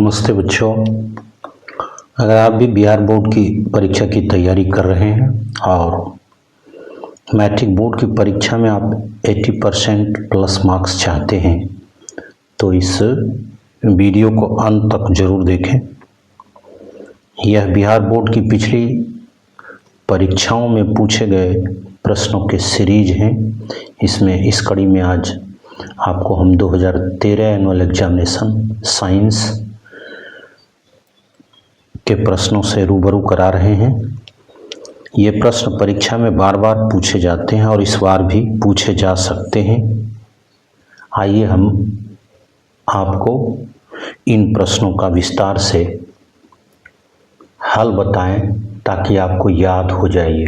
नमस्ते बच्चों। अगर आप भी बिहार बोर्ड की परीक्षा की तैयारी कर रहे हैं और मैट्रिक बोर्ड की परीक्षा में आप 80% प्लस मार्क्स चाहते हैं तो इस वीडियो को अंत तक जरूर देखें। यह बिहार बोर्ड की पिछली परीक्षाओं में पूछे गए प्रश्नों के सीरीज हैं। इसमें इस कड़ी में आज आपको हम 2013 एनुअल एग्जामिनेशन साइंस के प्रश्नों से रूबरू करा रहे हैं। ये प्रश्न परीक्षा में बार बार पूछे जाते हैं और इस बार भी पूछे जा सकते हैं। आइए हम आपको इन प्रश्नों का विस्तार से हल बताएं ताकि आपको याद हो जाए।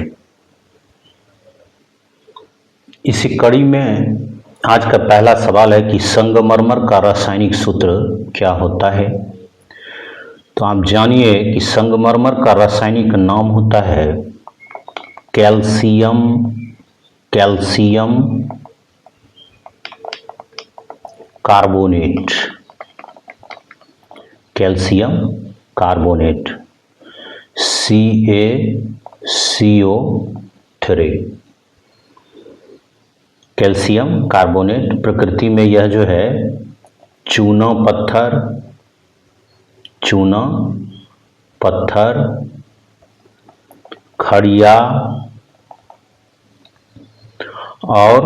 इसी कड़ी में आज का पहला सवाल है कि संगमरमर का रासायनिक सूत्र क्या होता है। तो आप जानिए कि संगमरमर का रासायनिक नाम होता है calcium carbonate. Calcium carbonate CaCO3। Calcium carbonate प्रकृति में यह जो है चूना पत्थर खड़िया और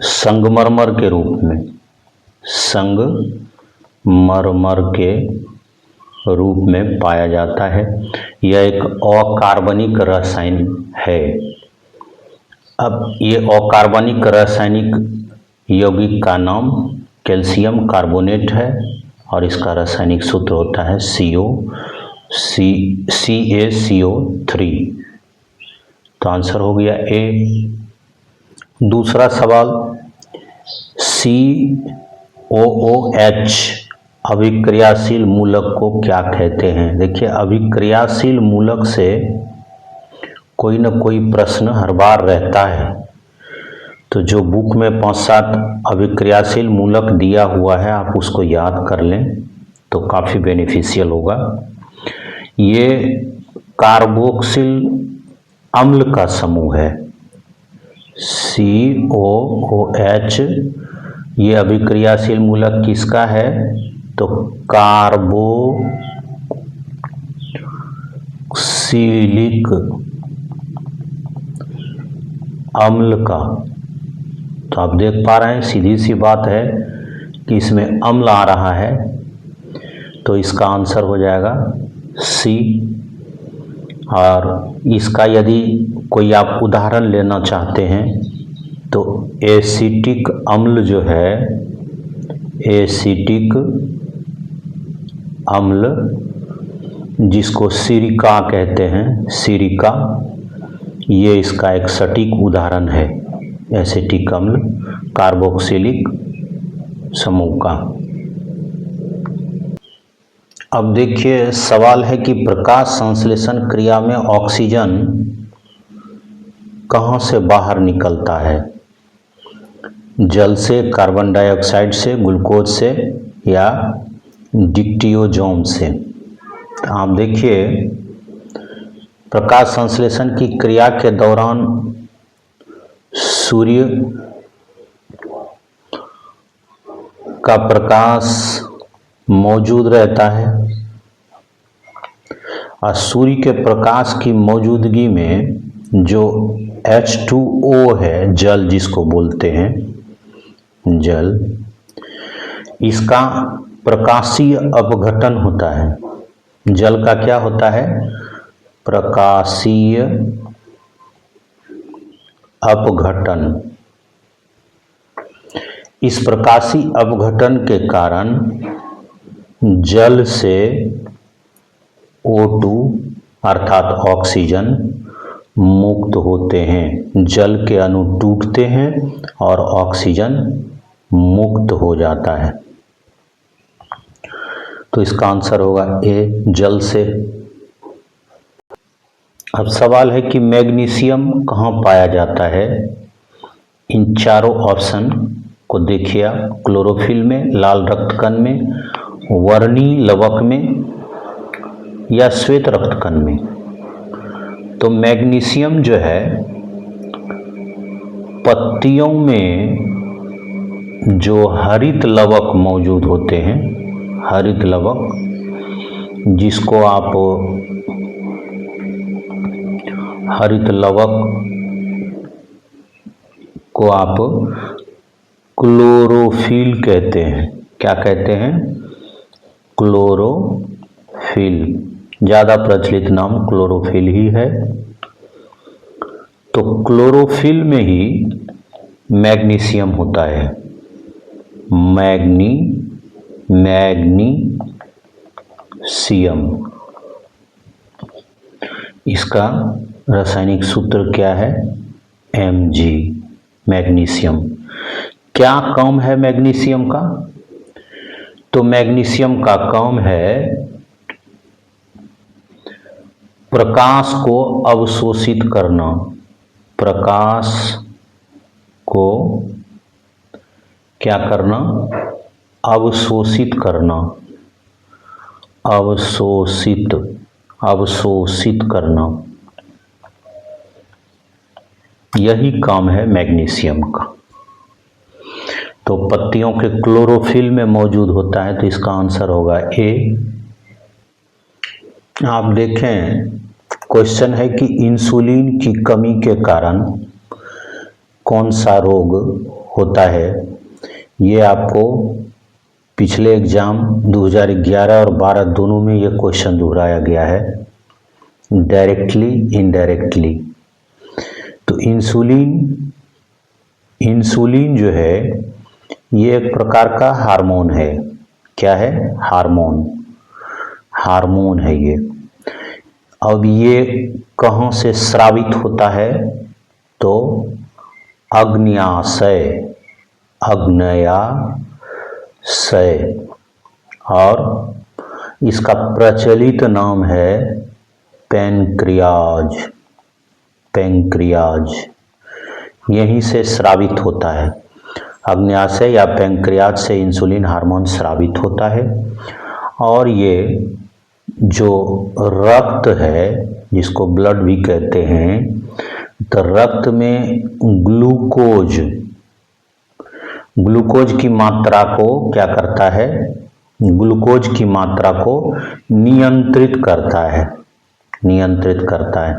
संगमरमर के रूप में पाया जाता है। यह एक अकार्बनिक रसायन है। अब ये अकार्बनिक रासायनिक यौगिक का नाम कैल्शियम कार्बोनेट है और इसका रासायनिक सूत्र होता है CaCO3। तो आंसर हो गया ए। दूसरा सवाल COOH अभिक्रियाशील मूलक को क्या कहते हैं। देखिए, अभिक्रियाशील मूलक से कोई न कोई प्रश्न हर बार रहता है। तो जो बुक में 5-7 अभिक्रियाशील मूलक दिया हुआ है आप उसको याद कर लें तो काफ़ी बेनिफिशियल होगा। ये कार्बोक्सिल अम्ल का समूह है COOH। ये अभिक्रियाशील मूलक किसका है तो कार्बोक्सिलिक अम्ल का। तो आप देख पा रहे हैं सीधी सी बात है कि इसमें अम्ल आ रहा है तो इसका आंसर हो जाएगा सी। और इसका यदि कोई आप उदाहरण लेना चाहते हैं तो एसिटिक अम्ल जो है, एसिटिक अम्ल जिसको सिरिका कहते हैं, सिरिका, ये इसका एक सटीक उदाहरण है एसिटिक अम्ल कार्बोक्सिलिक समूह का। अब देखिए सवाल है कि प्रकाश संश्लेषण क्रिया में ऑक्सीजन कहाँ से बाहर निकलता है। जल से, कार्बन डाइऑक्साइड से, ग्लूकोज से या डिक्टियोजोम से। तो आप देखिए प्रकाश संश्लेषण की क्रिया के दौरान सूर्य का प्रकाश मौजूद रहता है और सूर्य के प्रकाश की मौजूदगी में जो H2O है, जल जिसको बोलते हैं जल, इसका प्रकाशीय अपघटन होता है। जल का क्या होता है प्रकाशीय अपघटन। इस प्रकाशीय अपघटन के कारण जल से O2 अर्थात ऑक्सीजन मुक्त होते हैं। जल के अणु टूटते हैं और ऑक्सीजन मुक्त हो जाता है। तो इसका आंसर होगा ए, जल से। अब सवाल है कि मैग्नीशियम कहाँ पाया जाता है। इन चारों ऑप्शन को देखिए आप, क्लोरोफिल में, लाल रक्त कण में, वर्णी लवक में या श्वेत रक्तकण में। तो मैग्नीशियम जो है पत्तियों में जो हरित लवक मौजूद होते हैं, हरित लवक, जिसको आप हरित लवक को आप क्लोरोफिल कहते हैं। क्या कहते हैं? क्लोरोफिल। ज़्यादा प्रचलित नाम क्लोरोफिल ही है। तो क्लोरोफिल में ही मैग्नीशियम होता है। मैग्नीशियम। इसका रासायनिक सूत्र क्या है? Mg, magnesium. क्या काम है मैग्नीशियम का? तो मैग्नीशियम का काम है प्रकाश को अवशोषित करना। प्रकाश को क्या करना? अवशोषित करना। अवशोषित करना, यही काम है मैग्नीशियम का। तो पत्तियों के क्लोरोफिल में मौजूद होता है, तो इसका आंसर होगा ए। आप देखें, क्वेश्चन है कि इंसुलिन की कमी के कारण कौन सा रोग होता है। ये आपको पिछले एग्जाम 2011 और 12 दोनों में ये क्वेश्चन दोहराया गया है, डायरेक्टली इनडायरेक्टली। तो इंसुलिन जो है ये एक प्रकार का हार्मोन है। क्या है? हार्मोन है ये। अब ये कहाँ से स्रावित होता है? तो आग्नेयाशय, और इसका प्रचलित नाम है पैंक्रियाज। यहीं से स्रावित होता है। आग्नेयाशय या पैंक्रियाज से इंसुलिन हार्मोन स्रावित होता है। और ये जो रक्त है, जिसको ब्लड भी कहते हैं, तो रक्त में ग्लूकोज की मात्रा को क्या करता है? ग्लूकोज की मात्रा को नियंत्रित करता है।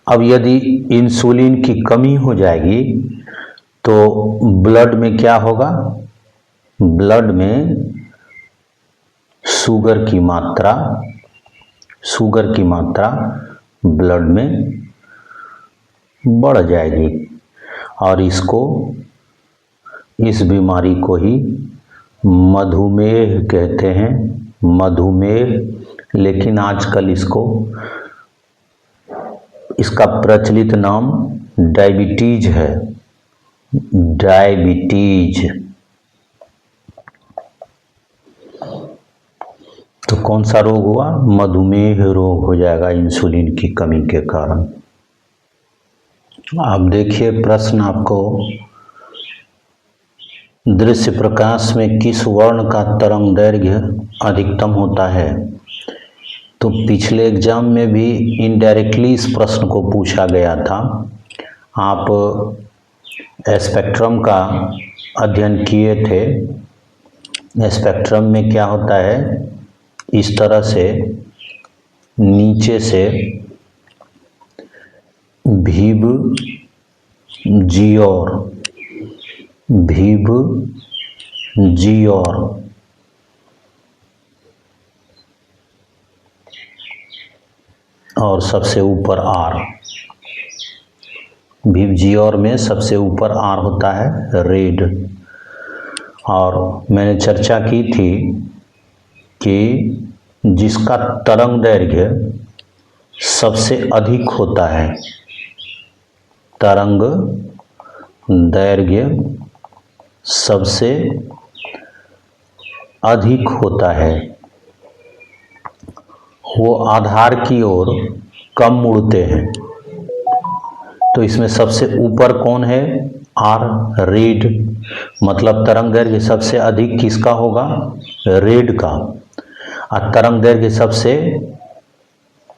अब यदि इंसुलिन की कमी हो जाएगी तो ब्लड में क्या होगा? ब्लड में शुगर की मात्रा ब्लड में बढ़ जाएगी, और इस बीमारी को ही मधुमेह कहते हैं। लेकिन आजकल इसका प्रचलित नाम डायबिटीज है। तो कौन सा रोग हुआ? मधुमेह रोग हो जाएगा इंसुलिन की कमी के कारण। आप देखिए, प्रश्न आपको, दृश्य प्रकाश में किस वर्ण का तरंग दैर्घ्य अधिकतम होता है? तो पिछले एग्जाम में भी इनडायरेक्टली इस प्रश्न को पूछा गया था। आप स्पेक्ट्रम का अध्ययन किए थे। स्पेक्ट्रम में क्या होता है? इस तरह से नीचे से भीव जी और सबसे ऊपर आर। भीव जी और में सबसे ऊपर आर होता है रेड। और मैंने चर्चा की थी कि जिसका तरंग दैर्घ्य सबसे अधिक होता है, तरंग दैर्घ्य सबसे अधिक होता है, वो आधार की ओर कम मुड़ते हैं। तो इसमें सबसे ऊपर कौन है? R red. मतलब तरंग दैर्घ्य सबसे अधिक किसका होगा? रेड का। और तरंग दैर्घ्य सबसे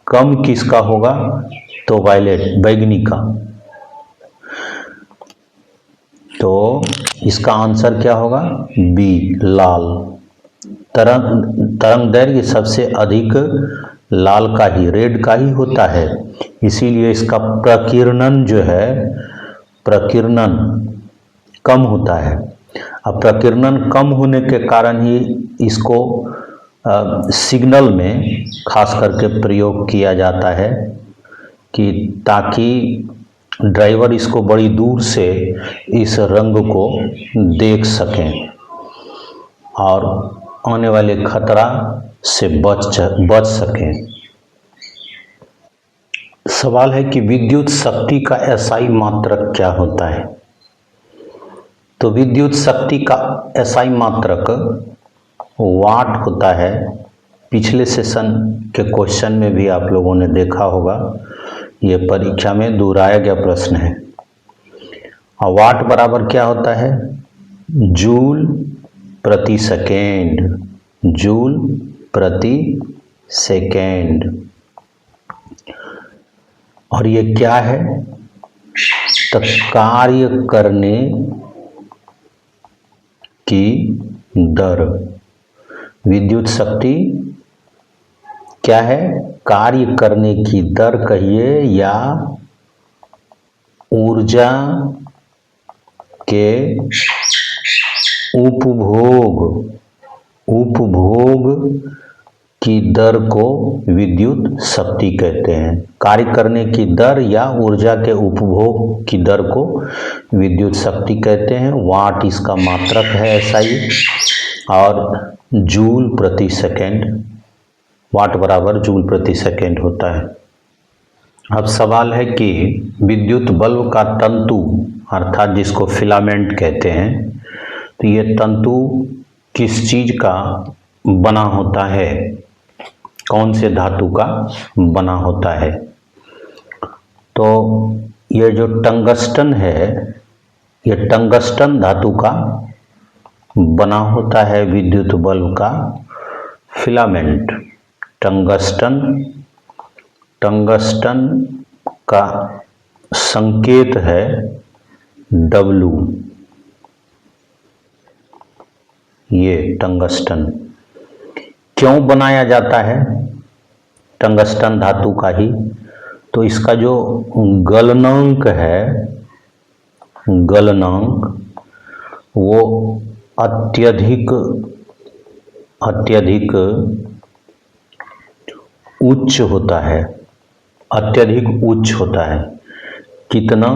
कम किसका होगा? तो वायलेट, बैगनी का। तो इसका आंसर क्या होगा? बी, लाल। तरंग दैर्घ्य सबसे अधिक लाल का ही, रेड का ही होता है, इसीलिए इसका प्रकीर्णन जो है, प्रकीर्णन कम होता है। अब प्रकीर्णन कम होने के कारण ही इसको सिग्नल में खास करके प्रयोग किया जाता है कि ताकि ड्राइवर इसको बड़ी दूर से इस रंग को देख सकें और आने वाले खतरा से बच सकें। सवाल है कि विद्युत शक्ति का एसआई मात्रक क्या होता है? तो विद्युत शक्ति का एसआई मात्रक वाट होता है। पिछले सेशन के क्वेश्चन में भी आप लोगों ने देखा होगा, ये परीक्षा में दोहराया गया प्रश्न है। और वाट बराबर क्या होता है? जूल प्रति सेकेंड, जूल प्रति सेकेंड। और ये क्या है? तो कार्य करने की दर। विद्युत शक्ति क्या है? कार्य करने की दर कहिए या ऊर्जा के उपभोग की दर को विद्युत शक्ति कहते हैं। कार्य करने की दर या ऊर्जा के उपभोग की दर को विद्युत शक्ति कहते हैं। वाट इसका मात्रक है एसआई, और जूल प्रति सेकेंड, वाट बराबर जूल प्रति सेकेंड होता है। अब सवाल है कि विद्युत बल्ब का तंतु, अर्थात जिसको फिलामेंट कहते हैं, तो ये तंतु किस चीज का बना होता है? कौन से धातु का बना होता है? तो ये जो टंगस्टन है, ये टंगस्टन धातु का बना होता है विद्युत बल्ब का फिलामेंट। टंगस्टन, टंगस्टन का संकेत है W। ये टंगस्टन क्यों बनाया जाता है? टंगस्टन धातु का ही। तो इसका जो गलनांक है, गलनांक, वो अत्यधिक उच्च होता है, अत्यधिक उच्च होता है। कितना?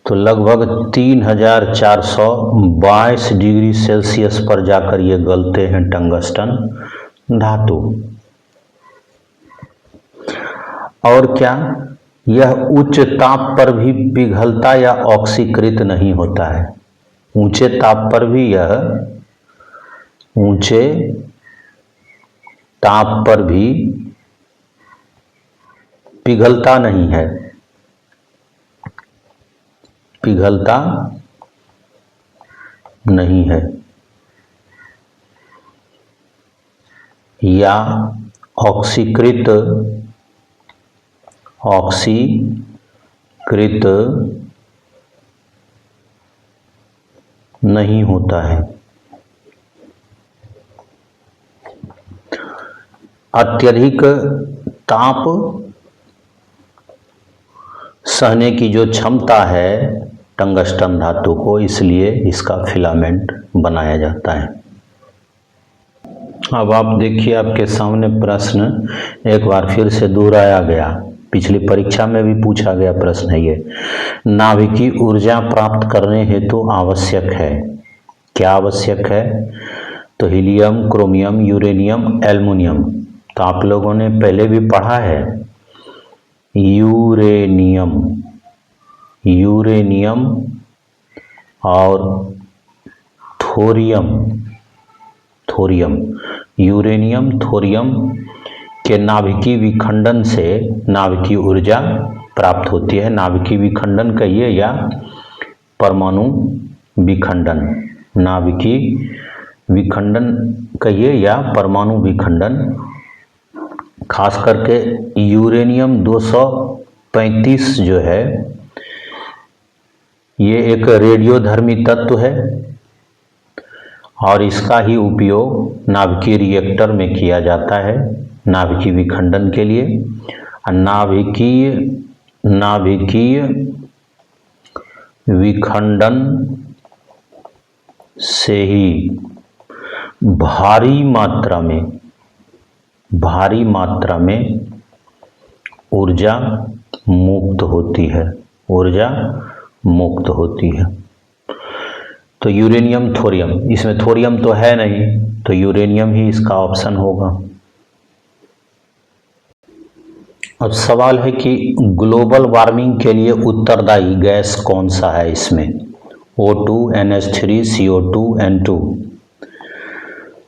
तो लगभग 3422 डिग्री सेल्सियस पर जाकर ये गलते हैं टंगस्टन धातु। और क्या? यह उच्च ताप पर भी पिघलता या ऑक्सीकृत नहीं होता है। ऊंचे ताप पर भी यह, ऊंचे ताप पर भी पिघलता नहीं है, पिघलता नहीं है, या ऑक्सीकृत नहीं होता है। अत्यधिक ताप सहने की जो क्षमता है टंगस्टन धातु को, इसलिए इसका फिलामेंट बनाया जाता है। अब आप देखिए, आपके सामने प्रश्न एक बार फिर से दोहराया गया, पिछली परीक्षा में भी पूछा गया प्रश्न है ये। नाभिकीय ऊर्जा प्राप्त करने हेतु आवश्यक है। क्या आवश्यक है? तो हीलियम, क्रोमियम, यूरेनियम, एल्युमिनियम। तो आप लोगों ने पहले भी पढ़ा है यूरेनियम, यूरेनियम और थोरियम, थोरियम। यूरेनियम, थोरियम के नाभिकीय विखंडन से नाभिकीय ऊर्जा प्राप्त होती है। नाभिकीय विखंडन कहिए या परमाणु विखंडन, नाभिकीय विखंडन कहिए या परमाणु विखंडन, खास करके यूरेनियम 235 जो है ये एक रेडियोधर्मी तत्व है और इसका ही उपयोग नाभिकीय रिएक्टर में किया जाता है नाभिकीय विखंडन के लिए। नाभिकीय विखंडन से ही भारी मात्रा में ऊर्जा मुक्त होती है। तो यूरेनियम, थोरियम, इसमें थोरियम तो है नहीं तो यूरेनियम ही इसका ऑप्शन होगा। अब सवाल है कि ग्लोबल वार्मिंग के लिए उत्तरदायी गैस कौन सा है इसमें, O2, NH3, CO2, N2।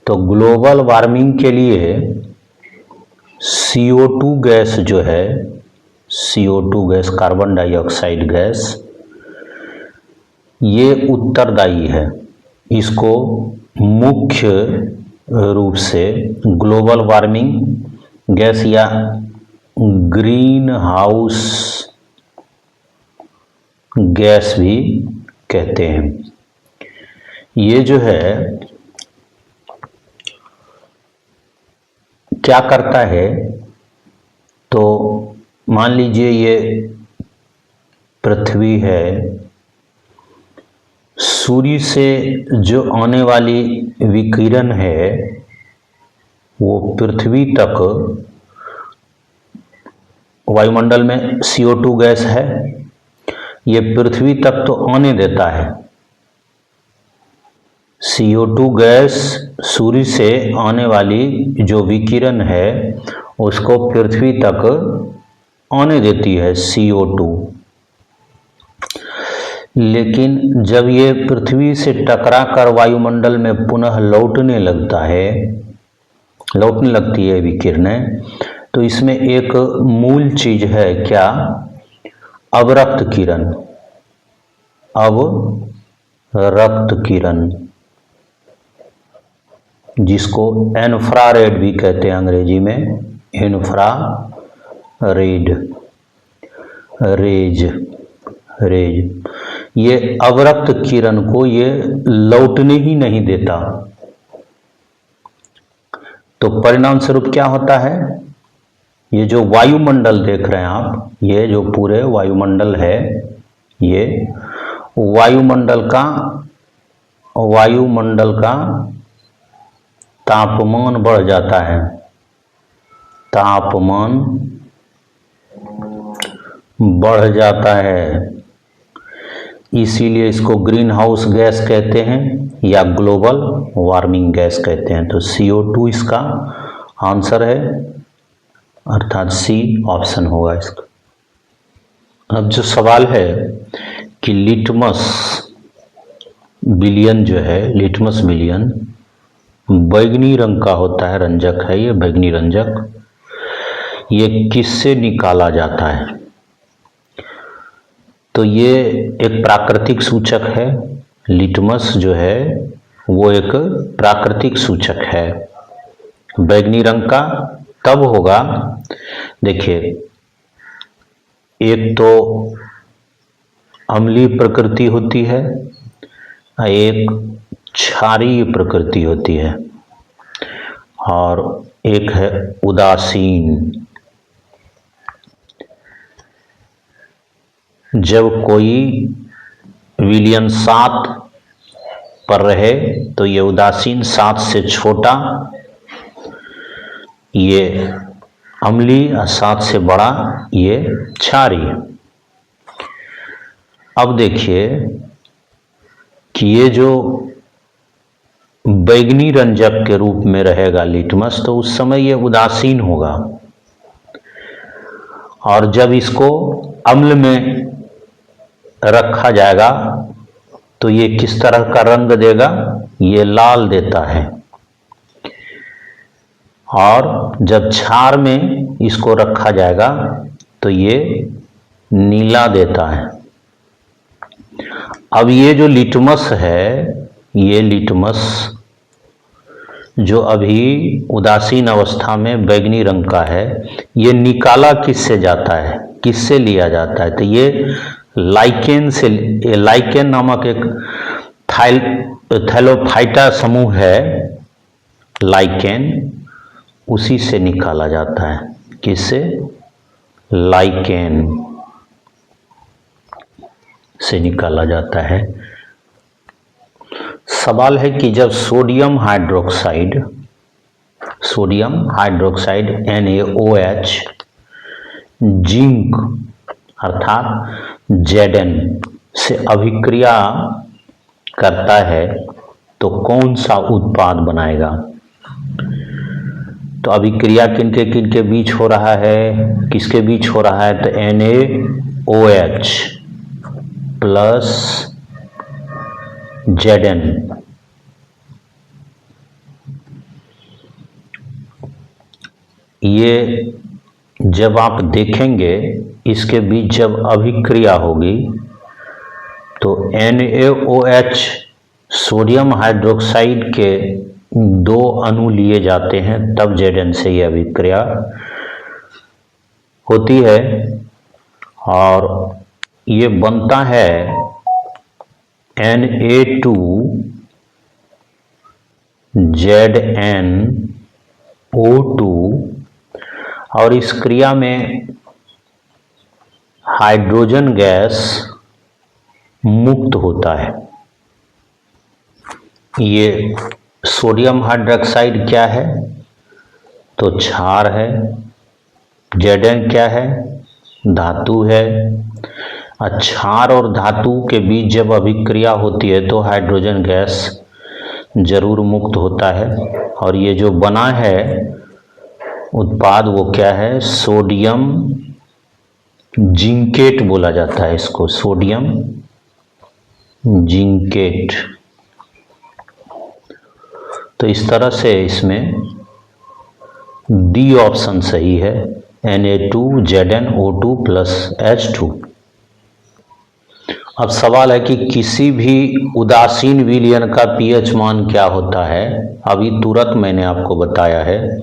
तो ग्लोबल वार्मिंग के लिए CO2 गैस जो है, CO2 gas, carbon dioxide gas, ये उत्तरदायी है। इसको मुख्य रूप से ग्लोबल वार्मिंग गैस या ग्रीन हाउस गैस भी कहते हैं। ये जो है क्या करता है, तो मान लीजिए ये पृथ्वी है, सूर्य से जो आने वाली विकिरण है वो पृथ्वी तक, वायुमंडल में CO2 गैस है, ये पृथ्वी तक तो आने देता है। CO2 गैस सूर्य से आने वाली जो विकिरण है उसको पृथ्वी तक आने देती है CO2। लेकिन जब ये पृथ्वी से टकराकर वायुमंडल में पुनः लौटने लगती है विकिरणें, तो इसमें एक मूल चीज है क्या, अवरक्त किरण, जिसको इंफ्रारेड भी कहते हैं अंग्रेजी में, रेज। ये अवरक्त किरण को ये लौटने ही नहीं देता। तो परिणाम स्वरूप क्या होता है, ये जो वायुमंडल देख रहे हैं आप, ये जो पूरे वायुमंडल है, ये वायुमंडल का तापमान बढ़ जाता है, इसीलिए इसको ग्रीन हाउस गैस कहते हैं या ग्लोबल वार्मिंग गैस कहते हैं। तो CO2 इसका आंसर है, अर्थात C ऑप्शन होगा इसका। अब जो सवाल है कि लिटमस विलयन जो है, लिटमस विलयन बैगनी रंग का होता है, रंजक है ये, बैगनी रंजक, ये किससे निकाला जाता है? तो ये एक प्राकृतिक सूचक है, लिटमस जो है वो एक प्राकृतिक सूचक है बैगनी रंग का। तब होगा, देखिए, एक तो अम्लीय प्रकृति होती है, एक क्षारीय प्रकृति होती है और एक है उदासीन। जब कोई विलयन 7 पर रहे तो ये उदासीन, 7 से छोटा ये अम्लीय और 7 से बड़ा ये क्षारीय। अब देखिए कि ये जो बैगनी रंजक के रूप में रहेगा लिटमस, तो उस समय ये उदासीन होगा, और जब इसको अम्ल में रखा जाएगा तो ये किस तरह का रंग देगा, ये लाल देता है, और जब क्षार में इसको रखा जाएगा तो ये नीला देता है। अब ये जो लिटमस है, ये लिटमस जो अभी उदासीन अवस्था में बैगनी रंग का है, ये निकाला किससे जाता है, किससे लिया जाता है? तो ये लाइकेन से, लाइकेन नामक एक थैलोफाइटा समूह है, लाइकेन, उसी से निकाला जाता है। किससे? लाइकेन से निकाला जाता है। सवाल है कि जब सोडियम हाइड्रोक्साइड NaOH जिंक अर्थात Zn से अभिक्रिया करता है तो कौन सा उत्पाद बनाएगा? तो अभिक्रिया किनके किनके बीच हो रहा है, किसके बीच हो रहा है? तो NaOH प्लस Zn। ये जब आप देखेंगे इसके बीच जब अभिक्रिया होगी तो NaOH सोडियम हाइड्रोक्साइड के 2 अणु लिए जाते हैं, तब Zn से यह अभिक्रिया होती है और ये बनता है Na2ZnO2 और इस क्रिया में हाइड्रोजन गैस मुक्त होता है। ये सोडियम हाइड्रोक्साइड क्या है? तो क्षार है। Zn क्या है? धातु है। क्षार और धातु के बीच जब अभिक्रिया होती है तो हाइड्रोजन गैस जरूर मुक्त होता है और ये जो बना है उत्पाद वो क्या है? सोडियम जिंकेट बोला जाता है इसको, सोडियम जिंकेट। तो इस तरह से इसमें डी ऑप्शन सही है, Na2ZnO2 प्लस H2। अब सवाल है कि किसी भी उदासीन विलयन का पीएच मान क्या होता है? अभी तुरंत मैंने आपको बताया है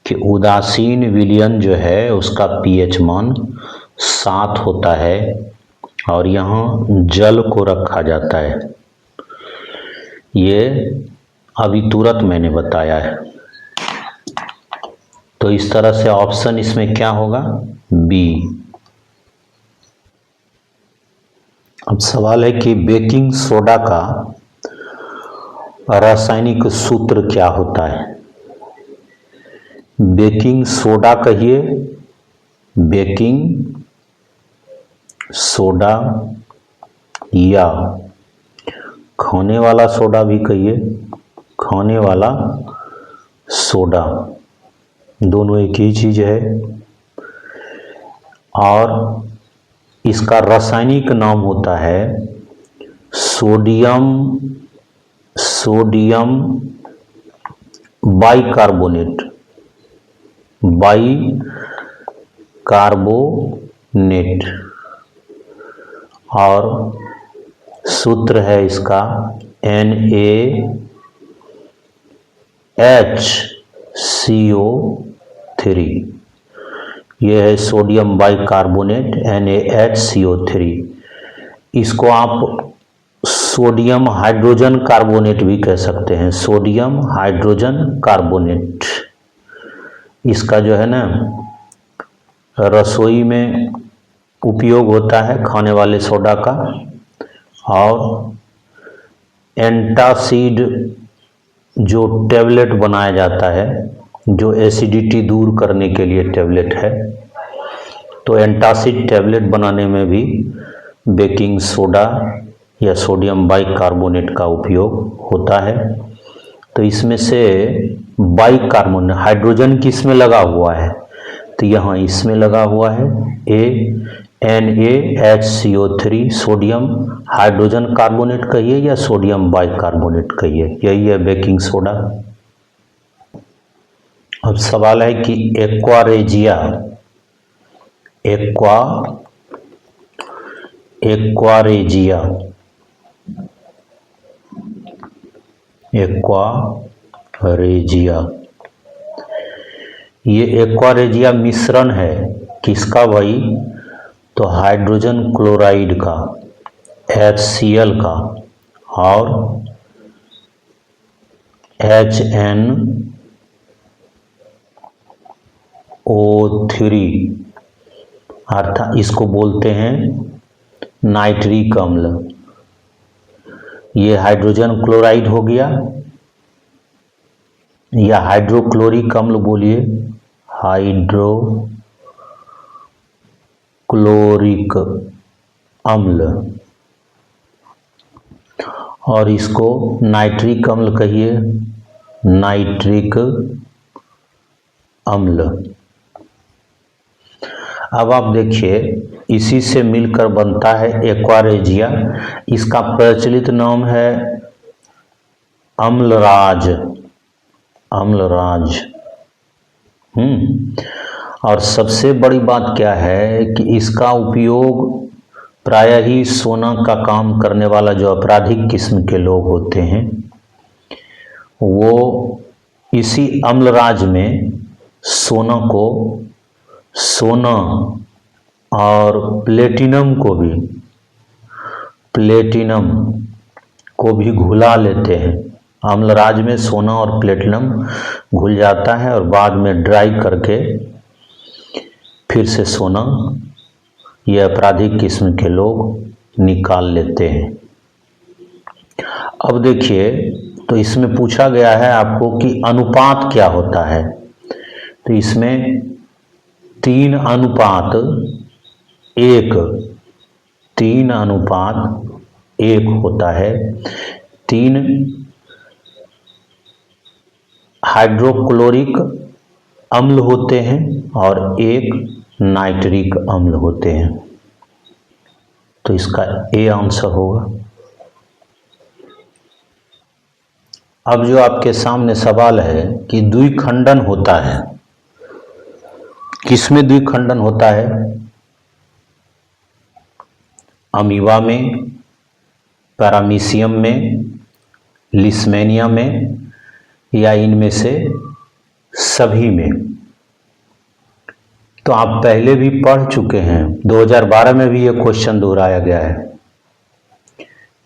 कि उदासीन विलयन जो है उसका पीएच मान 7 होता है और यहाँ जल को रखा जाता है। ये अभी तुरंत मैंने बताया है। तो इस तरह से ऑप्शन इसमें क्या होगा? बी। अब सवाल है कि बेकिंग सोडा का रासायनिक सूत्र क्या होता है? बेकिंग सोडा कहिए, बेकिंग सोडा या खाने वाला सोडा भी कहिए, खाने वाला सोडा, दोनों एक ही चीज है। और इसका रासायनिक नाम होता है सोडियम बाइकार्बोनेट, और सूत्र है इसका NaHCO3। यह है सोडियम बाइकार्बोनेट NaHCO3। इसको आप सोडियम हाइड्रोजन कार्बोनेट भी कह सकते हैं, सोडियम हाइड्रोजन कार्बोनेट। इसका जो है ना रसोई में उपयोग होता है खाने वाले सोडा का, और एंटासिड जो टैबलेट बनाया जाता है, जो एसिडिटी दूर करने के लिए टैबलेट है, तो एंटासिड टैबलेट बनाने में भी बेकिंग सोडा या सोडियम बाइकार्बोनेट का उपयोग होता है। तो इसमें से बाइकार्बोनेट हाइड्रोजन किस में लगा हुआ है? तो यहाँ इसमें लगा हुआ है NaHCO3, सोडियम हाइड्रोजन कार्बोनेट कहिए या सोडियम बाइकार्बोनेट कहिए, यही है बेकिंग सोडा। अब सवाल है कि एक्वारेजिया एक्वारेजिया। ये एक्वारेजिया मिश्रण है किसका भाई? तो हाइड्रोजन क्लोराइड का, HCl का और HNO3, अर्थात इसको बोलते हैं नाइट्रिक अम्ल। ये हाइड्रोजन क्लोराइड हो गया या हाइड्रोक्लोरिक अम्ल बोलिए, हाइड्रोक्लोरिक अम्ल, और इसको नाइट्रिक अम्ल कहिए, नाइट्रिक अम्ल। अब आप देखिए इसी से मिलकर बनता है एक्वारेजिया। इसका प्रचलित नाम है अम्लराज, अम्लराज। और सबसे बड़ी बात क्या है कि इसका उपयोग प्रायः ही सोना का काम करने वाला जो आपराधिक किस्म के लोग होते हैं वो इसी अम्लराज में सोना और प्लेटिनम को भी घुला लेते हैं। अम्लराज में सोना और प्लेटिनम घुल जाता है और बाद में ड्राई करके फिर से सोना ये आपराधिक किस्म के लोग निकाल लेते हैं। अब देखिए तो इसमें पूछा गया है आपको कि अनुपात क्या होता है। तो इसमें 3:1 होता है। 3 हाइड्रोक्लोरिक अम्ल होते हैं और 1 नाइट्रिक अम्ल होते हैं। तो इसका ए आंसर होगा। अब जो आपके सामने सवाल है कि द्विखंडन होता है, किसमें द्विखंडन होता है? अमीबा में, पैरामीशियम में, लिस्मेनिया में या इनमें से सभी में। तो आप पहले भी पढ़ चुके हैं, 2012 में भी यह क्वेश्चन दोहराया गया है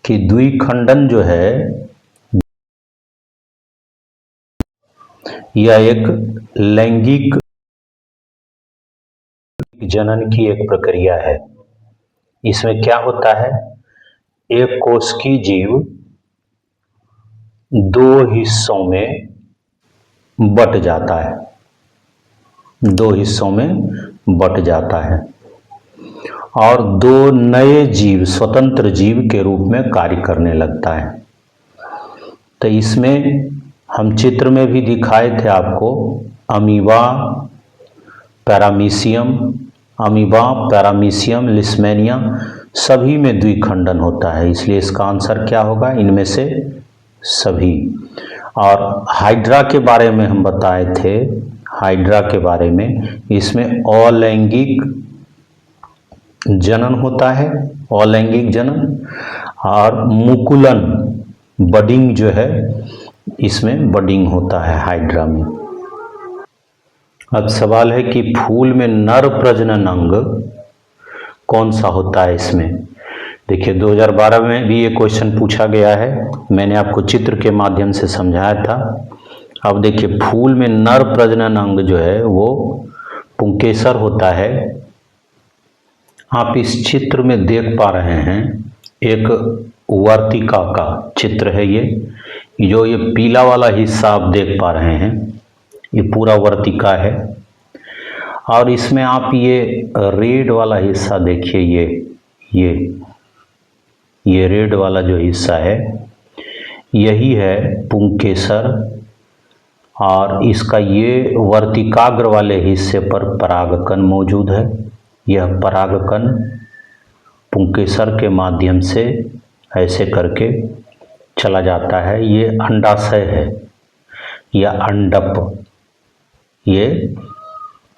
कि द्विखंडन जो है यह एक लैंगिक जनन की एक प्रक्रिया है। इसमें क्या होता है, एक कोशिकीय जीव 2 हिस्सों में बट जाता है, 2 हिस्सों में बट जाता है और 2 नए जीव, स्वतंत्र जीव के रूप में कार्य करने लगता है। तो इसमें हम चित्र में भी दिखाए थे आपको, अमीबा, पैरामीशियम, लिस्मेनिया सभी में द्विखंडन होता है। इसलिए इसका आंसर क्या होगा? इनमें से सभी। और हाइड्रा के बारे में हम बताए थे, हाइड्रा के बारे में, इसमें अलैंगिक जनन होता है, अलैंगिक जनन, और मुकुलन, बडिंग जो है, इसमें बडिंग होता है हाइड्रा में। अब सवाल है कि फूल में नर प्रजनन अंग कौन सा होता है इसमें? देखिए 2012 में भी ये क्वेश्चन पूछा गया है, मैंने आपको चित्र के माध्यम से समझाया था। अब देखिए फूल में नर प्रजनन अंग जो है वो पुंकेसर होता है। आप इस चित्र में देख पा रहे हैं, एक वर्तिका का चित्र है ये पीला वाला हिस्सा आप देख पा रहे हैं, ये पूरा वर्तिका है। और इसमें आप ये रेड वाला हिस्सा देखिए, ये रेड वाला जो हिस्सा है यही है पुंकेसर, और इसका ये वर्तिकाग्र वाले हिस्से पर परागकण मौजूद है। यह परागकण पुंकेसर के माध्यम से ऐसे करके चला जाता है। ये अंडाशय है या अंडप, ये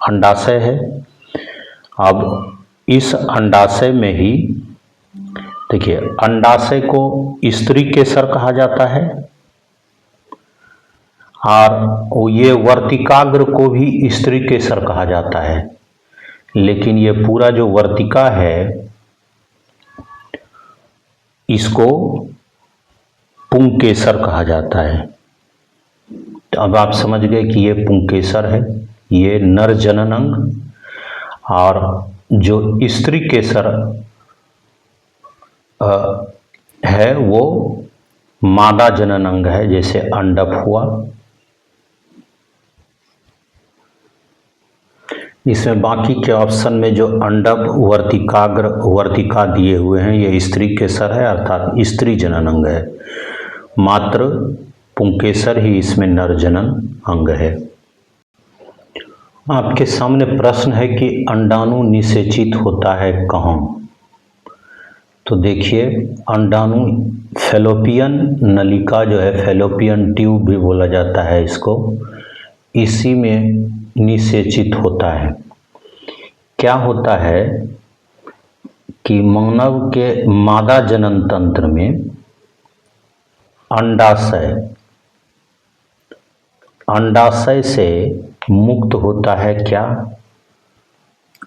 अंडाशय है। अब इस अंडाशय में ही देखिए, अंडाशय को स्त्री केसर कहा जाता है और ये वर्तिकाग्र को भी स्त्री केसर कहा जाता है, लेकिन ये पूरा जो वर्तिका है इसको पुंकेसर कहा जाता है। तो अब आप समझ गए कि ये पुंकेसर है, ये नर जनन अंग, और जो स्त्री केसर है वो मादा जनन अंग है, जैसे अंडप हुआ। इसमें बाकी के ऑप्शन में जो अंडप, वर्तिकाग्र, वर्तिका दिए हुए हैं ये स्त्री केसर है, अर्थात स्त्री जनन अंग है। मात्र पुंकेसर ही इसमें नर जनन अंग है। आपके सामने प्रश्न है कि अंडाणु निषेचित होता है कहाँ? तो देखिए, अंडाणु फैलोपियन नलिका जो है, फैलोपियन ट्यूब भी बोला जाता है इसको, इसी में निषेचित होता है। क्या होता है कि मानव के मादा जनन तंत्र में अंडाशय से मुक्त होता है क्या?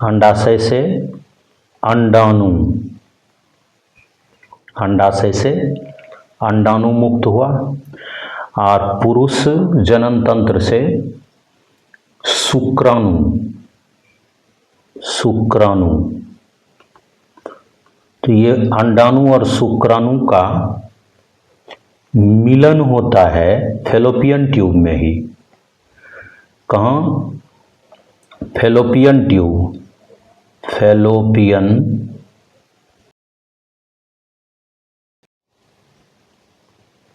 अंडाशय से अंडाणु, अंडाशय से अंडाणु मुक्त हुआ, और पुरुष जनन तंत्र से शुक्राणु, शुक्राणु। तो ये अंडाणु और शुक्राणु का मिलन होता है फैलोपियन ट्यूब में ही। कहाँ? फैलोपियन ट्यूब,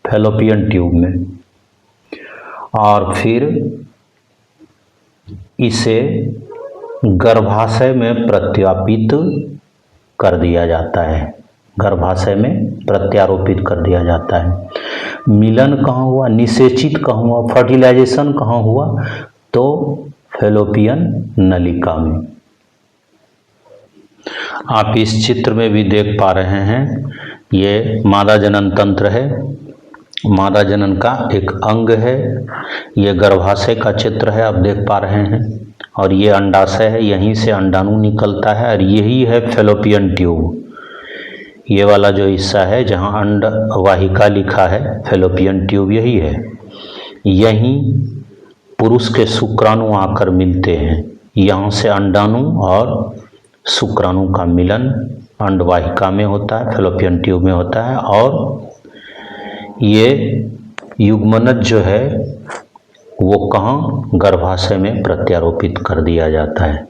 फैलोपियन ट्यूब में, और फिर इसे गर्भाशय में प्रत्यापित कर दिया जाता है, गर्भाशय में प्रत्यारोपित कर दिया जाता है। मिलन कहाँ हुआ? निषेचित कहाँ हुआ? फर्टिलाइजेशन कहाँ हुआ? तो फैलोपियन नलिका में। आप इस चित्र में भी देख पा रहे हैं, ये मादा जनन तंत्र है, मादा जनन का एक अंग है। ये गर्भाशय का चित्र है, आप देख पा रहे हैं, और ये अंडाशय है, यहीं से अंडाणु निकलता है, और यही है फैलोपियन ट्यूब। ये वाला जो हिस्सा है जहाँ अंड वाहिका लिखा है, फैलोपियन ट्यूब यही है। यहीं पुरुष के शुक्राणु आकर मिलते हैं, यहाँ से अंडाणु और शुक्राणु का मिलन अंडवाहिका में होता है, फैलोपियन ट्यूब में होता है, और ये युग्मनज जो है वो कहाँ? गर्भाशय में प्रत्यारोपित कर दिया जाता है।